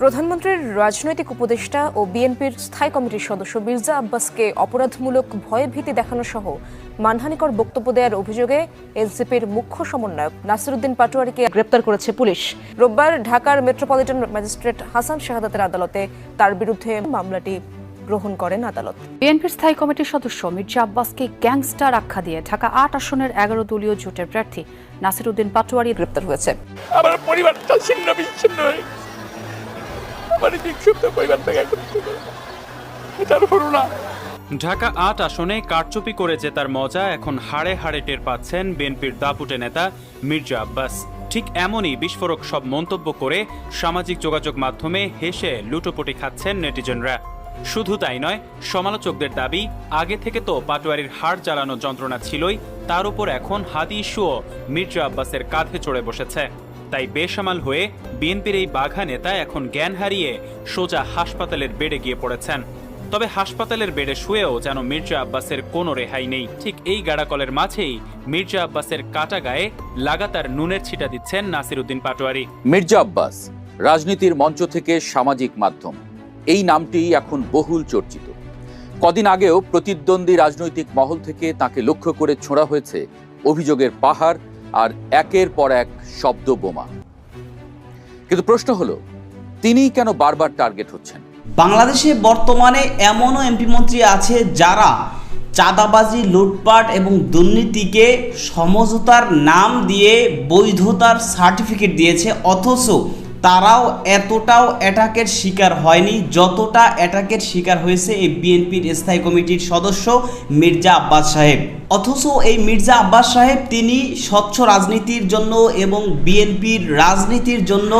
প্রধানমন্ত্রীর রাজনৈতিক উপদেষ্টা ও বিএনপির স্থায়ী কমিটির সদস্য মির্জা আব্বাসকে অপরাধমূলক ভয়ভীতি দেখানো সহ মানহানিকর বক্তব্য দেওয়ার অভিযোগে এনসিপির মুখ্য সমন্বয়ক নাসিরউদ্দিন পাটোয়ারীকে গ্রেপ্তার করেছে পুলিশ। রোববার ঢাকার মেট্রোপলিটন ম্যাজিস্ট্রেট হাসান শাহাদাতের আদালতে তার বিরুদ্ধে মামলাটি গ্রহণ করেন আদালত। বিএনপির স্থায়ী কমিটির সদস্য মির্জা আব্বাসকে গ্যাংস্টার আখ্যা দিয়ে ঢাকা ৮ আসনের ১১ দলীয় জোটের প্রার্থী নাসিরউদ্দিন পাটোয়ারী গ্রেপ্তার হয়েছে। আমার পরিবারটা ছিন্ন বিচ্ছিন্ন হয়ে ঢাকা ৮ আসনে কারচুপি করে জেতার মজা এখন হাড়ে হাড়ে টের পাচ্ছেন বিএনপির দাপুটে নেতা মির্জা আব্বাস। ঠিক এমনই বিস্ফোরক সব মন্তব্য করে সামাজিক যোগাযোগ মাধ্যমে হেসে লুটোপুটি খাচ্ছেন নেটিজেনরা। শুধু তাই নয়, সমালোচকদের দাবি আগে থেকে তো পাটোয়ারির হাড় জ্বালানো যন্ত্রণা ছিলই, তার উপর এখন হাদি ইস্যুও মির্জা আব্বাসের কাঁধে চড়ে বসেছে। তাই বেসামাল হয়ে বিএনপির এই বাঘা নেতা এখন জ্ঞান হারিয়ে সোজা হাসপাতালের বেডে গিয়ে পড়েছেন। তবে হাসপাতালের বেডে শুয়েও যেন মির্জা আব্বাসের কোনো রেহাই নেই। ঠিক এই গাড়াকলের মাঝেই মির্জা আব্বাসের কাটা গায়ে লাগাতার নুনের ছিটা দিচ্ছেন নাসিরউদ্দিন পাটোয়ারী। মির্জা আব্বাস রাজনীতির মঞ্চ থেকে সামাজিক মাধ্যম, এই নামটি এখন বহুল চর্চিত। কদিন আগেও প্রতিদ্বন্দ্বী রাজনৈতিক মহল থেকে তাকে লক্ষ্য করে ছোঁড়া হয়েছে অভিযোগের পাহাড় আর একের পর এক শব্দ বোমা। কিন্তু প্রশ্ন হলো, তিনি কেন বারবার টার্গেট হচ্ছেন? বাংলাদেশে বর্তমানে এমনও এমপি মন্ত্রী আছে যারা চাঁদাবাজি, লুটপাট এবং দুর্নীতিকে সমঝোতার নাম দিয়ে বৈধতার সার্টিফিকেট দিয়েছে, অথচ তারাও এতটাও অ্যাটাকের শিকার হয়নি যতটা অ্যাটাকের শিকার হয়েছে এই বিএনপির স্থায়ী কমিটির সদস্য মির্জা আব্বাস সাহেব। অথচ এই মির্জা আব্বাস সাহেব তিনি স্বচ্ছ রাজনীতির জন্য এবং বিএনপির রাজনীতির জন্য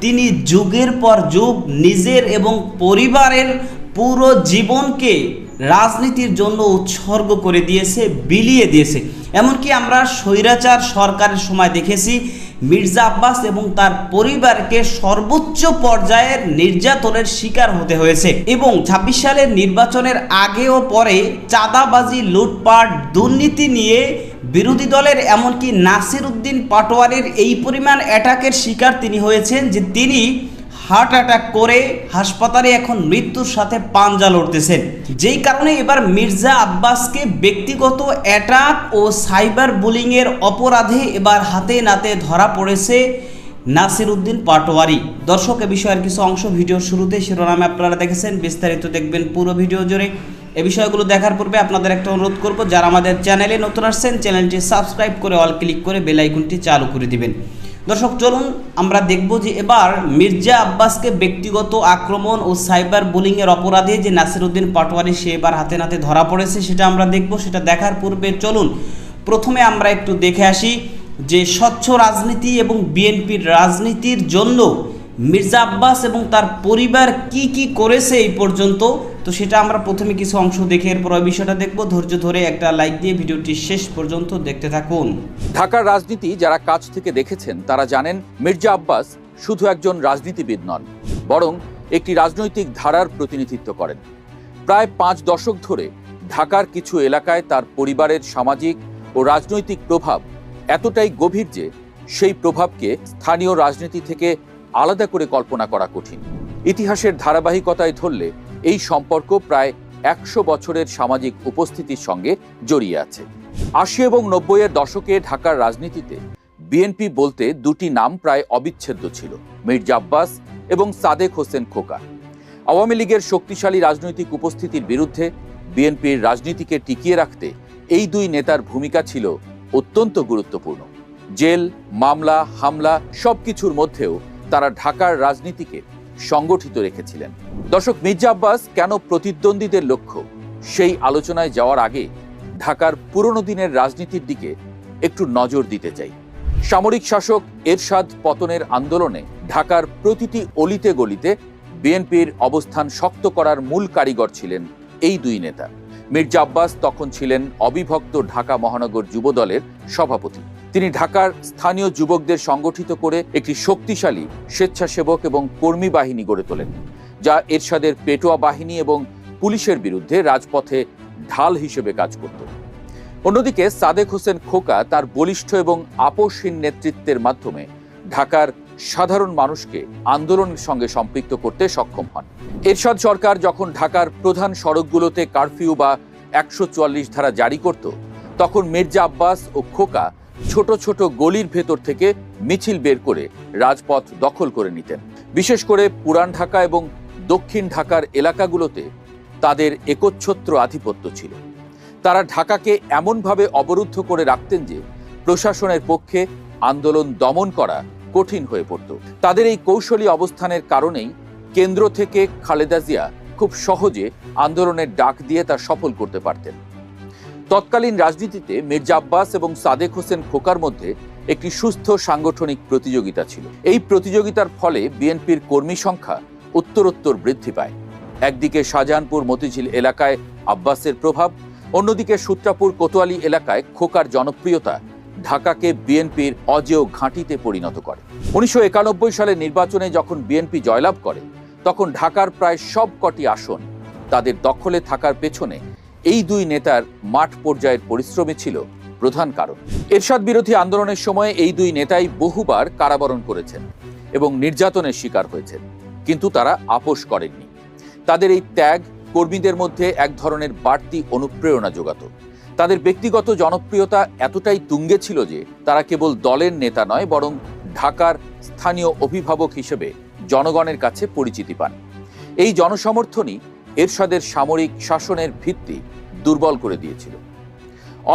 তিনি যুগের পর যুগ নিজের এবং পরিবারের পুরো জীবনকে রাজনীতির জন্য উৎসর্গ করে দিয়েছে, বিলিয়ে দিয়েছে। এমনকি আমরা স্বৈরাচার সরকারের সময় দেখেছি মির্জা আব্বাস এবং তার পরিবারকে সর্বোচ্চ পর্যায়ের নির্যাতনের শিকার হতে হয়েছে। এবং ২৬ সালের নির্বাচনের আগে ও পরে চাঁদাবাজি, লুটপাট, দুর্নীতি নিয়ে বিরোধী দলের এমনকি নাসিরউদ্দিন পাটোয়ারীর এই পরিমাণ অ্যাটাকের শিকার তিনি হয়েছেন যে তিনি হার্ট অ্যাটাক করে হাসপাতালে এখন মৃত্যুর সাথে পাঞ্জা লড়তেছেন। যেই কারণে এবার মির্জা আব্বাসকে ব্যক্তিগত অ্যাটাক ও সাইবার বুলিংয়ের অপরাধে এবার হাতে নাতে ধরা পড়েছে নাসিরউদ্দিন পাটোয়ারী। দর্শক, এ বিষয়ের কিছু অংশ ভিডিওর শুরুতে শিরোনামে আপনারা দেখেছেন, বিস্তারিত দেখবেন পুরো ভিডিও জুড়ে। এ বিষয়গুলো দেখার পূর্বে আপনাদের একটা অনুরোধ করব, যারা আমাদের চ্যানেলে নতুন আসছেন চ্যানেলটি সাবস্ক্রাইব করে অল ক্লিক করে বেল আইকনটি চালু করে দিবেন। দর্শক, চলুন আমরা দেখব যে এবার মির্জা আব্বাসকে ব্যক্তিগত আক্রমণ ও সাইবার বুলিংয়ের অপরাধে যে নাসিরউদ্দিন পাটোয়ারী সে এবার হাতে নাতে ধরা পড়েছে সেটা আমরা দেখব। সেটা দেখার পূর্বে চলুন প্রথমে আমরা একটু দেখে আসি যে স্বচ্ছ রাজনীতি এবং বিএনপির রাজনীতির জন্য মির্জা আব্বাস এবং তার পরিবার কি কি করেছে এই পর্যন্ত। তো সেটা আমরা প্রথমে কিছু অংশ দেখে এরপর ওই বিষয়টা দেখব। ধৈর্য ধরে একটা লাইক দিয়ে ভিডিওটি শেষ পর্যন্ত দেখতে থাকুন। ঢাকার রাজনীতি যারা কাছ থেকে দেখেছেন তারা জানেন মির্জা আব্বাস শুধু একজন রাজনীতিবিদ নন, বরং একটি রাজনৈতিক ধারার প্রতিনিধিত্ব করেন। প্রায় 5 দশক ধরে ঢাকার কিছু এলাকায় তার পরিবারের সামাজিক ও রাজনৈতিক প্রভাব এতটাই গভীর যে সেই প্রভাবকে স্থানীয় রাজনীতি থেকে আলাদা করে কল্পনা করা কঠিন। ইতিহাসের ধারাবাহিকতায় ধরলে এই সম্পর্ক প্রায় 100 বছরের সামাজিক উপস্থিতির সঙ্গে জড়িয়ে আছে। 80 এবং 90-এর দশকে ঢাকার রাজনীতিতে বিএনপি বলতে দুটি নাম প্রায় অবিচ্ছেদ্য ছিল, মির্জা আব্বাস এবং সাদেক হোসেন খোকা। আওয়ামী লীগের শক্তিশালী রাজনৈতিক উপস্থিতির বিরুদ্ধে বিএনপির রাজনীতিকে টিকিয়ে রাখতে এই দুই নেতার ভূমিকা ছিল অত্যন্ত গুরুত্বপূর্ণ। জেল, মামলা, হামলা সবকিছুর মধ্যেও তারা ঢাকার রাজনীতিকে সংগঠিত রেখেছিলেন। দর্শক, মির্জা আব্বাস কেন প্রতিদ্বন্দ্বীদের লক্ষ্য, সেই আলোচনায় যাওয়ার আগে ঢাকার পুরনো দিনের রাজনীতির দিকে একটু নজর দিতে চাই। সামরিক শাসক এরশাদ পতনের আন্দোলনে ঢাকার প্রতিটি অলিতে গলিতে বিএনপির অবস্থান শক্ত করার মূল কারিগর ছিলেন এই দুই নেতা। মির্জা আব্বাস তখন ছিলেন অবিভক্ত ঢাকা মহানগর যুব দলের সভাপতি। তিনি ঢাকার স্থানীয় যুবকদের সংগঠিত করে একটি শক্তিশালী স্বেচ্ছাসেবক এবং কর্মী বাহিনী গড়ে তোলেন, যা এরশাদের পেটোয়া বাহিনী এবং পুলিশের বিরুদ্ধে রাজপথে ঢাল হিসেবে কাজ করত। অন্যদিকে সাদেক হোসেন খোকা তার বলিষ্ঠ এবং আপোষহীন নেতৃত্বের মাধ্যমে ঢাকার সাধারণ মানুষকে আন্দোলনের সঙ্গে সম্পৃক্ত করতে সক্ষম হন। এরশাদ সরকার যখন ঢাকার প্রধান সড়কগুলোতে কারফিউ বা 144 ধারা জারি করত, তখন মির্জা আব্বাস ও খোকা ছোট ছোট গলির ভেতর থেকে মিছিল বের করে রাজপথ দখল করে নিতেন। বিশেষ করে পুরান ঢাকা এবং দক্ষিণ ঢাকার এলাকাগুলোতে তাদের একচ্ছত্র আধিপত্য ছিল। তারা ঢাকাকে এমনভাবে অবরুদ্ধ করে রাখতেন যে প্রশাসনের পক্ষে আন্দোলন দমন করা কঠিন হয়ে পড়ত। তাদের এই কৌশলী অবস্থানের কারণেই কেন্দ্র থেকে খালেদা জিয়া খুব সহজে আন্দোলনের ডাক দিয়ে তা সফল করতে পারতেন। তৎকালীন রাজনীতিতে মির্জা আব্বাস এবং সাদেক হোসেন খোকার মধ্যে একটি সুস্থ সাংগঠনিক প্রতিযোগিতা ছিল। এই প্রতিযোগিতার ফলে বিএনপির কর্মী সংখ্যা উত্তরোত্তর বৃদ্ধি পায়। একদিকে শাহজাহানপুর মতিঝিল এলাকায় আব্বাসের প্রভাব, অন্যদিকে সূত্রাপুর কোতোয়ালি এলাকায় খোকার জনপ্রিয়তা ঢাকাকে বিএনপির অজেয় ঘাঁটিতে পরিণত করে। 1991 সালের নির্বাচনে যখন বিএনপি জয়লাভ করে, তখন ঢাকার প্রায় সব কটি আসন তাদের দখলে থাকার পেছনে এই দুই নেতার মাঠ পর্যায়ের পরিশ্রমই ছিল প্রধান কারণ। এরশাদ বিরোধী আন্দোলনের সময় এই দুই নেতাই বহুবার কারাবরণ করেছেন এবং নির্যাতনের শিকার হয়েছেন, কিন্তু তারা আপোষ করেননি। তাদের এই ত্যাগ কর্মীদের মধ্যে এক ধরনের বাড়তি অনুপ্রেরণা যোগাত। তাদের ব্যক্তিগত জনপ্রিয়তা এতটাই তুঙ্গে ছিল যে তারা কেবল দলের নেতা নয়, বরং ঢাকার স্থানীয় অভিভাবক হিসেবে জনগণের কাছে পরিচিতি পান। এই জনসমর্থনই এরশাদের সামরিক শাসনের ভিত্তি দুর্বল করে দিয়েছিল।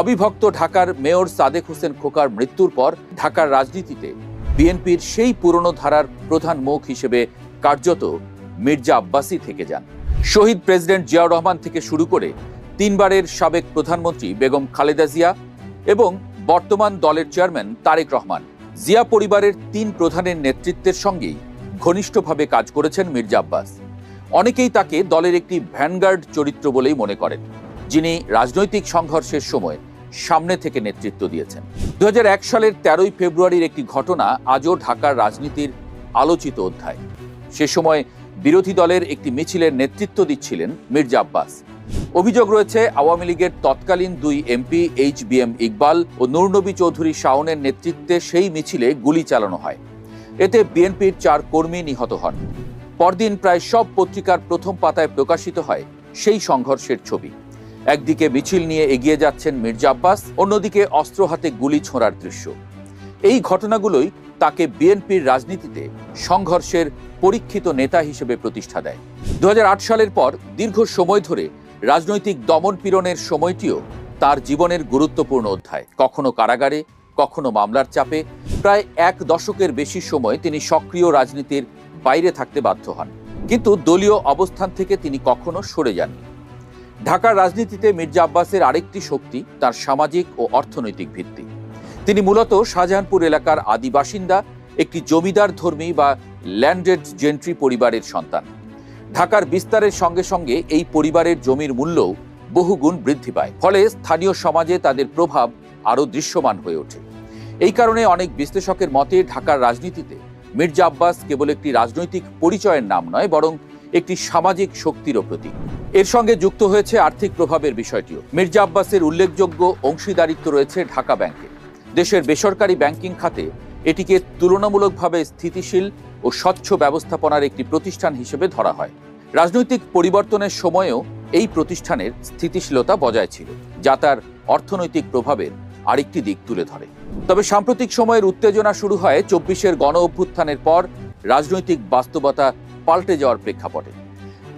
অবিভক্ত ঢাকার মেয়র সাদেক হোসেন খোকার মৃত্যুর পর ঢাকার রাজনীতিতে বিএনপির সেই পুরনো ধারার প্রধান মুখ হিসেবে কার্যত মির্জা আব্বাসই থেকে যান। শহীদ প্রেসিডেন্ট জিয়াউর রহমান থেকে শুরু করে 3 বারের সাবেক প্রধানমন্ত্রী বেগম খালেদা জিয়া এবং বর্তমান দলের চেয়ারম্যান তারেক রহমান, জিয়া পরিবারের 3 প্রধানের নেতৃত্বের সঙ্গেই ঘনিষ্ঠভাবে কাজ করেছেন মির্জা আব্বাস। অনেকেই তাকে দলের একটি ভ্যানগার্ড চরিত্র বলেই মনে করেন, যিনি রাজনৈতিক সংঘর্ষের সময় সামনে থেকে নেতৃত্ব দিয়েছেন। 2001 সালের 13 ফেব্রুয়ারির একটি ঘটনা আজও ঢাকার রাজনীতির আলোচিত অধ্যায়। সে সময় বিরোধী দলের একটি মিছিলের নেতৃত্ব দিচ্ছিলেন মির্জা আব্বাস। অভিযোগ রয়েছে আওয়ামী লীগের তৎকালীন 2 এমপি HBM ইকবাল ও নূরনবী চৌধুরী শাওনের নেতৃত্বে সেই মিছিলে গুলি চালানো হয়। এতে বিএনপির 4 কর্মী নিহত হন। পরদিন প্রায় সব পত্রিকার প্রথম পাতায় প্রকাশিত হয় সেই সংঘর্ষের ছবি। একদিকে মিছিল নিয়ে এগিয়ে যাচ্ছেন মির্জা আব্বাস, অন্যদিকে অস্ত্র হাতে গুলি ছোঁড়ার দৃশ্য। এই ঘটনাগুলোই তাকে বিএনপির রাজনীতিতে সংঘর্ষের পরীক্ষিত নেতা হিসেবে প্রতিষ্ঠা দেয়। 2008 সালের পর দীর্ঘ সময় ধরে রাজনৈতিক দমন পীড়নের সময়টিও তার জীবনের গুরুত্বপূর্ণ অধ্যায়। কখনো কারাগারে, কখনো মামলার চাপে প্রায় 1 দশকের বেশি সময় তিনি সক্রিয় রাজনীতির বাইরে থাকতে বাধ্য হন, কিন্তু দলীয় অবস্থান থেকে তিনি কখনো সরে যাননি। ঢাকার রাজনীতিতে মির্জা আব্বাসের আরেকটি শক্তি তার সামাজিক ও অর্থনৈতিক ভিত্তি। তিনি মূলত শাহজাহানপুর এলাকার আদি বাসিন্দা, একটি জমিদার ধর্মী বা ল্যান্ডেড জেন্ট্রি পরিবারের সন্তান। ঢাকার বিস্তারের সঙ্গে সঙ্গে এই পরিবারের জমির মূল্যও বহুগুণ বৃদ্ধি পায়, ফলে স্থানীয় সমাজে তাদের প্রভাব আরও দৃশ্যমান হয়ে ওঠে। এই কারণে অনেক বিশ্লেষকের মতে ঢাকার রাজনীতিতে মির্জা আব্বাস কেবল একটি রাজনৈতিক পরিচয়ের নাম নয়, বরং একটি সামাজিক শক্তিরও প্রতীক। এর সঙ্গে যুক্ত হয়েছে আর্থিক প্রভাবের বিষয়টিও। মির্জা আব্বাসের উল্লেখযোগ্য অংশীদারিত্ব রয়েছে ঢাকা ব্যাংকে। দেশের বেসরকারি ব্যাংকিং খাতে এটিকে তুলনামূলকভাবে স্থিতিশীল ও স্বচ্ছ ব্যবস্থাপনার একটি প্রতিষ্ঠান হিসেবে ধরা হয়। রাজনৈতিক পরিবর্তনের সময়েও এই প্রতিষ্ঠানের স্থিতিশীলতা বজায় ছিল, যা তার অর্থনৈতিক প্রভাবের আরেকটি দিক তুলে ধরে। তবে সাম্প্রতিক সময়ের উত্তেজনা শুরু হয় 24-এর গণ অভ্যুত্থানের পর রাজনৈতিক বাস্তবতা পাল্টে যাওয়ার প্রেক্ষাপটে।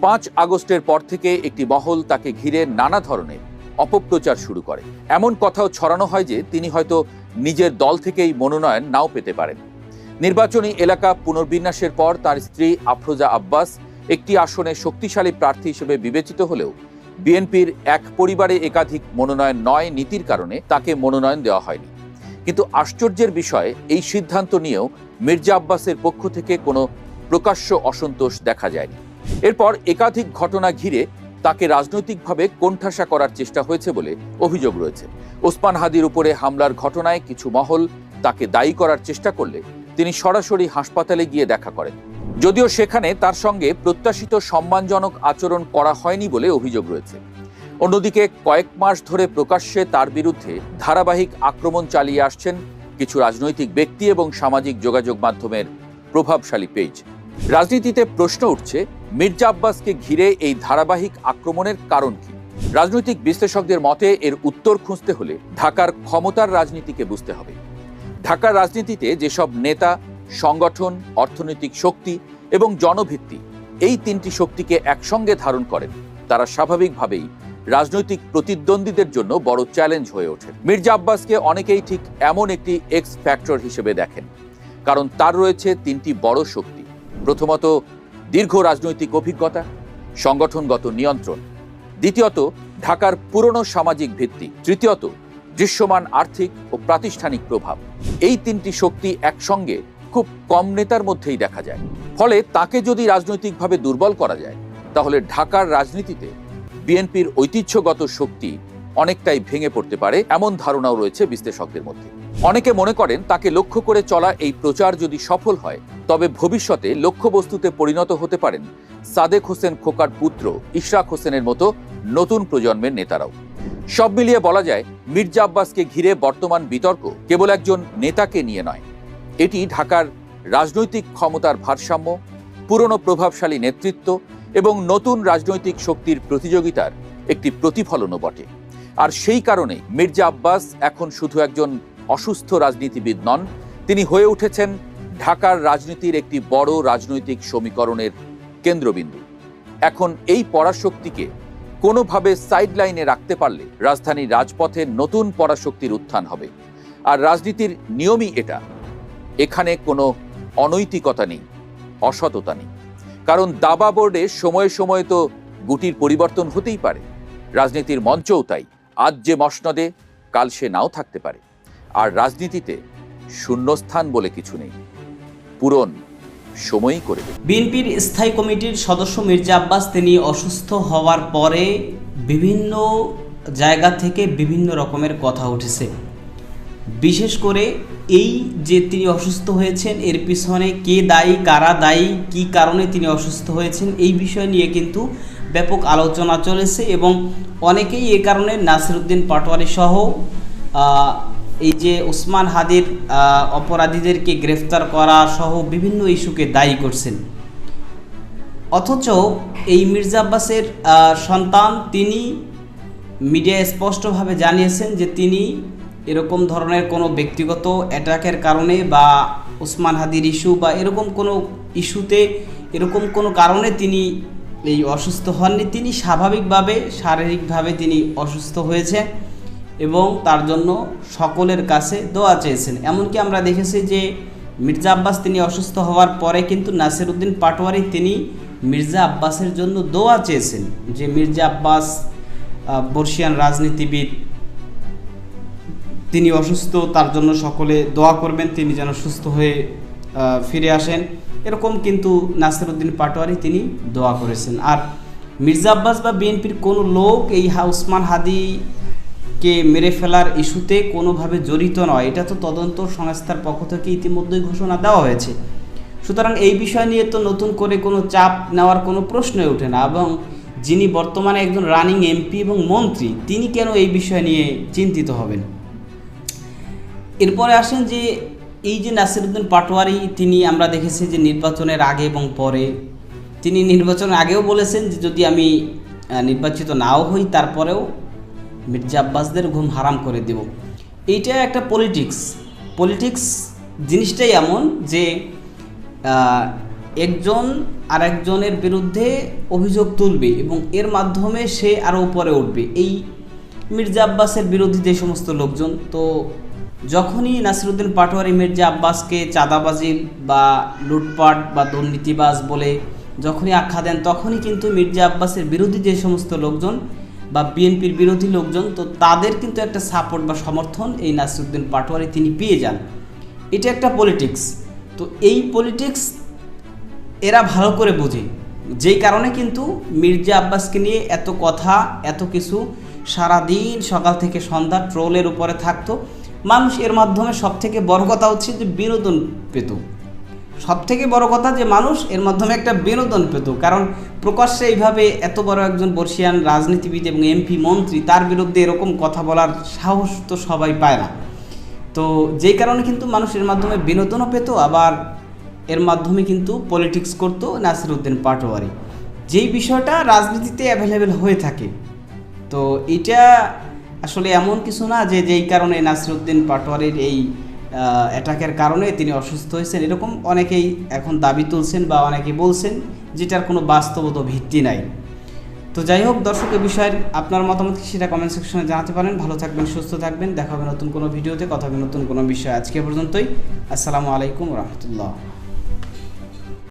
5 আগস্টের পর থেকে একটি মহল তাকে ঘিরে নানা ধরনের অপপ্রচার শুরু করে। এমন কথাও ছড়ানো হয় যে তিনি হয়তো নিজের দল থেকেই মনোনয়ন নাও পেতে পারেন। নির্বাচনী এলাকা পুনর্বিন্যাসের পর তার স্ত্রী আফরোজা আব্বাস একটি আসনে শক্তিশালী প্রার্থী হিসেবে বিবেচিত হলেও বিএনপির এক পরিবারে একাধিক মনোনয়ন নয় নীতির কারণে তাকে মনোনয়ন দেওয়া হয়নি। কিন্তু আশ্চর্যের বিষয়, এই সিদ্ধান্ত নিয়েও মির্জা আব্বাসের পক্ষ থেকে কোনো প্রকাশ্য অসন্তোষ দেখা যায়নি। এরপর একাধিক ঘটনা ঘিরে তাকে রাজনৈতিকভাবে কোণঠাসা করার চেষ্টা হয়েছে বলে অভিযোগ রয়েছে। ওসমান হাদির উপরে হামলার ঘটনায় কিছু মহল তাকে দায়ী করার চেষ্টা করলে তিনি সরাসরি হাসপাতালে গিয়ে দেখা করেন, যদিও সেখানে তার সঙ্গে প্রত্যাশিত সম্মানজনক আচরণ করা হয়নি বলে অভিযোগ রয়েছে। অন্যদিকে কয়েক মাস ধরে প্রকাশ্যে তার বিরুদ্ধে ধারাবাহিক আক্রমণ চালিয়ে আসছেন কিছু রাজনৈতিক ব্যক্তি এবং সামাজিক যোগাযোগ মাধ্যমের প্রভাবশালী পেজ। রাজনীতিতে প্রশ্ন উঠছে, মির্জা আব্বাসকে ঘিরে এই ধারাবাহিক আক্রমণের কারণ কি? রাজনৈতিক বিশ্লেষকদের মতে এর উত্তর খুঁজতে হলে ঢাকার ক্ষমতার রাজনীতিকে বুঝতে হবে। ঢাকার রাজনীতিতে যেসব নেতা, সংগঠন, অর্থনৈতিক শক্তি এবং জনভিত্তি এই তিনটি শক্তিকে একসঙ্গে ধারণ করেন, তারা স্বাভাবিকভাবেই রাজনৈতিক প্রতিদ্বন্দ্বীদের জন্য বড় চ্যালেঞ্জ হয়ে ওঠে। মির্জা আব্বাসকে অনেকেই ঠিক এমন একটি এক্স ফ্যাক্টর হিসেবে দেখেন, কারণ তার রয়েছে তিনটি বড় শক্তি। প্রথমত, দীর্ঘ রাজনৈতিক অভিজ্ঞতা, সংগঠনগত নিয়ন্ত্রণ। দ্বিতীয়ত, ঢাকার পুরনো সামাজিক ভিত্তি। তৃতীয়ত, দৃশ্যমান আর্থিক ও প্রাতিষ্ঠানিক প্রভাব। এই তিনটি শক্তি একসঙ্গে খুব কম নেতার মধ্যেই দেখা যায়। ফলে তাকে যদি রাজনৈতিকভাবে দুর্বল করা যায়, তাহলে ঢাকার রাজনীতিতে বিএনপির ঐতিহ্যগত শক্তি অনেকটাই ভেঙে পড়তে পারে, এমন ধারণাও রয়েছে বিশ্লেষকদের মধ্যে। অনেকে মনে করেন তাকে লক্ষ্য করে চলা এই প্রচার যদি সফল হয়, তবে ভবিষ্যতে লক্ষ্যবস্তুতে পরিণত হতে পারেন সাদেক হোসেন খোকার পুত্র ইশরাক হোসেনের মতো নতুন প্রজন্মের নেতারাও। সব মিলিয়ে বলা যায়, মির্জা আব্বাসকে ঘিরে বর্তমান বিতর্ক কেবল একজন নেতাকে নিয়ে নয়, এটি ঢাকার রাজনৈতিক ক্ষমতার ভারসাম্য, পুরনো প্রভাবশালী নেতৃত্ব এবং নতুন রাজনৈতিক শক্তির প্রতিযোগিতার একটি প্রতিফলনও বটে। আর সেই কারণেই মির্জা আব্বাস এখন শুধু একজন অসুস্থ রাজনীতিবিদ নন, তিনি হয়ে উঠেছেন ঢাকার রাজনীতির একটি বড় রাজনৈতিক সমীকরণের কেন্দ্রবিন্দু। এখন এই পরাশক্তিকে কোনোভাবে সাইডলাইনে রাখতে পারলে রাজধানীর রাজপথে নতুন পরাশক্তির উত্থান হবে। আর রাজনীতির নিয়মই এটা, এখানে কোনো অনৈতিকতা নেই, অসততা নেই। কারণ দাবা বোর্ডে সময়ে সময়ে তো গুটির পরিবর্তন হতেই পারে, রাজনীতির মঞ্চও তাই। আজ যে মসনদে, কাল সে নাও থাকতে পারে। আর রাজনীতিতে শূন্যস্থান বলে কিছু নেই, পূরণ সময়ই করে দেবে। বিএনপির স্থায়ী কমিটির সদস্য মির্জা আব্বাস তিনি অসুস্থ হওয়ার পরে বিভিন্ন জায়গা থেকে বিভিন্ন রকমের কথা উঠেছে। বিশেষ করে এই যে তিনি অসুস্থ হয়েছেন, এর পিছনে কে দায়ী, কারা দায়ী, কী কারণে তিনি অসুস্থ হয়েছেন, এই বিষয় নিয়ে কিন্তু ব্যাপক আলোচনা চলেছে। এবং অনেকেই এ কারণে নাসিরউদ্দিন পাটোয়ারি সহ এই যে ওসমান হাদির অপরাধীদেরকে গ্রেফতার করা সহ বিভিন্ন ইস্যুকে দায়ী করছেন। অথচ এই মির্জা আব্বাসের সন্তান তিনি মিডিয়ায় স্পষ্টভাবে জানিয়েছেন যে তিনি এরকম ধরনের কোনো ব্যক্তিগত অ্যাটাকের কারণে বা ওসমান হাদির ইস্যু বা এরকম কোনো ইস্যুতে এরকম কোনো কারণে তিনি এই অসুস্থ হননি। তিনি স্বাভাবিকভাবে শারীরিকভাবে তিনি অসুস্থ হয়েছে এবং তার জন্য সকলের কাছে দোয়া চেয়েছেন। এমনকি আমরা দেখেছি যে মির্জা আব্বাস তিনি অসুস্থ হওয়ার পরে কিন্তু নাসিরউদ্দিন পাটোয়ারি তিনি মির্জা আব্বাসের জন্য দোয়া চেয়েছেন যে মির্জা আব্বাস বর্ষিয়ান রাজনীতিবিদ, তিনি অসুস্থ, তার জন্য সকলে দোয়া করবেন, তিনি যেন সুস্থ হয়ে ফিরে আসেন। এরকম কিন্তু নাসিরউদ্দিন পাটোয়ারি তিনি দোয়া করেছেন। আর মির্জা আব্বাস বা বিএনপির কোনো লোক এই ওসমান হাদিকে মেরে ফেলার ইস্যুতে কোনোভাবে জড়িত নয়, এটা তো তদন্ত সংস্থার পক্ষ থেকে ইতিমধ্যেই ঘোষণা দেওয়া হয়েছে। সুতরাং এই বিষয় নিয়ে তো নতুন করে কোনো চাপ নেওয়ার কোনো প্রশ্নই ওঠে না। এবং যিনি বর্তমানে একজন রানিং এমপি এবং মন্ত্রী, তিনি কেন এই বিষয় নিয়ে চিন্তিত হবেন? এরপরে আসেন যে এই যে নাসিরউদ্দিন পাটোয়ারি, তিনি আমরা দেখেছি যে নির্বাচনের আগে এবং পরে তিনি নির্বাচনের আগেও বলেছেন যে যদি আমি নির্বাচিত নাও হই তারপরেও মির্জা আব্বাসদের ঘুম হারাম করে দেব। এইটা একটা পলিটিক্স জিনিসটাই এমন যে একজন আরেকজনের বিরুদ্ধে অভিযোগ তুলবে এবং এর মাধ্যমে সে আরও উপরে উঠবে। এই মির্জা আব্বাসের বিরোধী যে সমস্ত লোকজন, তো যখনই নাসিরউদ্দিন পাটোয়ারি মির্জা আব্বাসকে চাঁদাবাজি বা লুটপাট বা দুর্নীতিবাজ বলে যখনই আখ্যা দেন, তখনই কিন্তু মির্জা আব্বাসের বিরোধী যে সমস্ত লোকজন বা বিএনপির বিরোধী লোকজন, তো তাদের কিন্তু একটা সাপোর্ট বা সমর্থন এই নাসিরউদ্দিন পাটোয়ারি তিনি পেয়ে যান। এটা একটা পলিটিক্স। তো এই পলিটিক্স এরা ভালো করে বোঝে, যেই কারণে কিন্তু মির্জা আব্বাসকে নিয়ে এত কথা, এত কিছু, সারাদিন সকাল থেকে সন্ধ্যা ট্রোলের উপরে থাকতো মানুষ। এর মাধ্যমে সবথেকে বড় কথা হচ্ছে যে বিনোদন পেত। সবথেকে বড় কথা যে মানুষ এর মাধ্যমে একটা বিনোদন পেত, কারণ প্রকাশ্যে এইভাবে এত বড় একজন বর্ষিয়ান রাজনীতিবিদ এবং এমপি মন্ত্রী, তার বিরুদ্ধে এরকম কথা বলার সাহস তো সবাই পায় না। তো যেই কারণে কিন্তু মানুষ এর মাধ্যমে বিনোদনও পেত, আবার এর মাধ্যমে কিন্তু পলিটিক্স করতো নাসিরউদ্দিন পাটোয়ারি, যেই বিষয়টা রাজনীতিতে অ্যাভেলেবেল হয়ে থাকে। তো এটা আসলে এমন কিছু না যে যেই কারণে নাসিরউদ্দিন পাটোয়ারির এই অ্যাটাকের কারণে তিনি অসুস্থ হয়েছেন, এরকম অনেকেই এখন দাবি তুলছেন বা অনেকেই বলছেন, যেটার কোনো বাস্তবত ভিত্তি নাই। তো যাই হোক দর্শক, এই বিষয়ে আপনার মতামত কি সেটা কমেন্ট সেকশনে জানাতে পারেন। ভালো থাকবেন, সুস্থ থাকবেন, দেখা হবে নতুন কোনো ভিডিওতে, কথা হবে নতুন কোনো বিষয়। আজকে পর্যন্তই, আসসালামু আলাইকুম রহমতুল্লাহ।